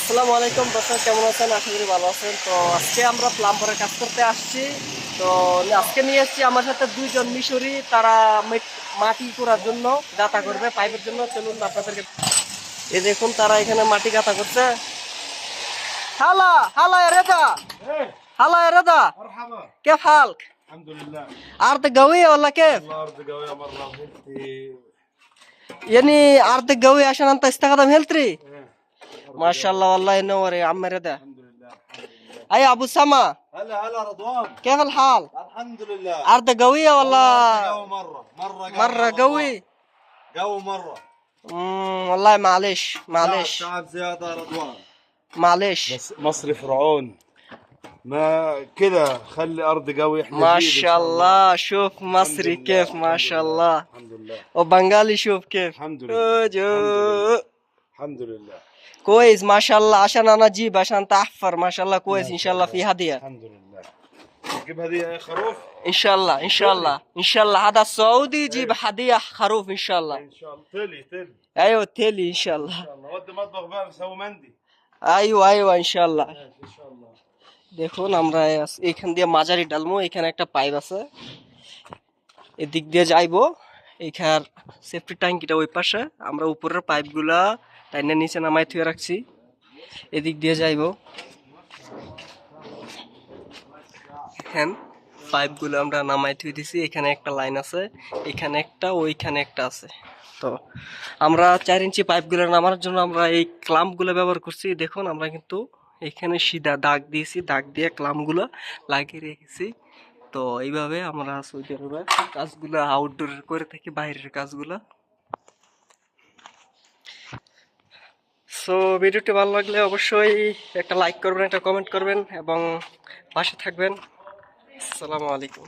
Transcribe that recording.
আসসালামু আলাইকুম দর্শক, কেমন আছেন? আশা করি ভালো আছেন। তো আজকে আমরা প্লাম্বারের কাজ করতে আসছি। তো আজকে নিয়ে এসেছি আমার সাথে দুইজন মিশরি, তারা মাটি করার জন্য গাঁথা করবে পাইপের জন্য। চলুন আপনাদেরকে এই দেখুন, তারা এখানে মাটি গাঁথা করছে। হালা হালা يا رضا هلا يا رضا مرحبا. كيف حالك؟ الحمد لله. أرض قوية ولا كيف؟ والله أرض قوية مرة وهيلتي. يعني أرض قوية عشان أنت استخدم هيلتري؟ إيه. ما شاء الله، والله ينور يا عم رضا. الحمد لله الحمد لله. أي أبو سما، هلا هلا رضوان. كيف الحال؟ الحمد لله. أرض قوية ولا والله أرض قوي مرة مرة قوي؟ قوي مرة. والله معلش معلش تعب زيادة رضوان. معلش. بس مصري فرعون ما كده خلي أرض قوي. إحنا ما جيل إن شاء الله، شوف مصري لله. كيف، ما الحمد شاء لله. الله. الحمد لله. وبنغالي شوف كيف. الحمد لله. الحمد لله. كويس ما شاء الله، عشان انا اجيب عشان تحفر. ما شاء الله كويس، ان شاء الله في هدية. الحمد لله. تجيب هدية يا خروف؟ ان شاء الله ان شاء الله ان شاء الله، هذا السعودي يجيب هدية خروف ان شاء الله. إن شاء الله. تلي ايوه تيلي ان شاء الله. إن شاء الله. ودي مطبخ بقى بسوي مندي. ايوه ايوه ان شاء الله. ماشي إن شاء الله. দেখুন, আমরা এখান দিয়ে মাঝারি ডালমো। এখানে একটা পাইপ আছে, এদিক দিয়ে যাইবো। এইখার সেফটি ট্যাঙ্কিটা ওই পাশে। আমরা উপরের পাইপগুলা টাইনে নিচে নামাই থুয়ে রাখছি, এদিক দিয়ে যাইবো। এখান পাইপগুলো আমরা নামাই থুয়ে দিছি। এখানে একটা লাইন আছে, এখানে একটা, ওইখানে একটা আছে। তো আমরা 4 ইঞ্চি পাইপগুলো নামার জন্য আমরা এই ক্লাম্পগুলো ব্যবহার করছি। দেখুন, আমরা কিন্তু এখানে সিধা দাগ দিয়েছি, দাগ দিয়ে ক্লাম্পগুলো লাগিয়ে রেখেছি। তো এইভাবে আমরা সৌদি আরবে কাজগুলো আউটডোরের করে থাকি, বাইরের কাজগুলো। সো ভিডিওটি ভালো লাগলে অবশ্যই একটা লাইক করবেন, একটা কমেন্ট করবেন এবং পাশে থাকবেন। আসসালামু আলাইকুম।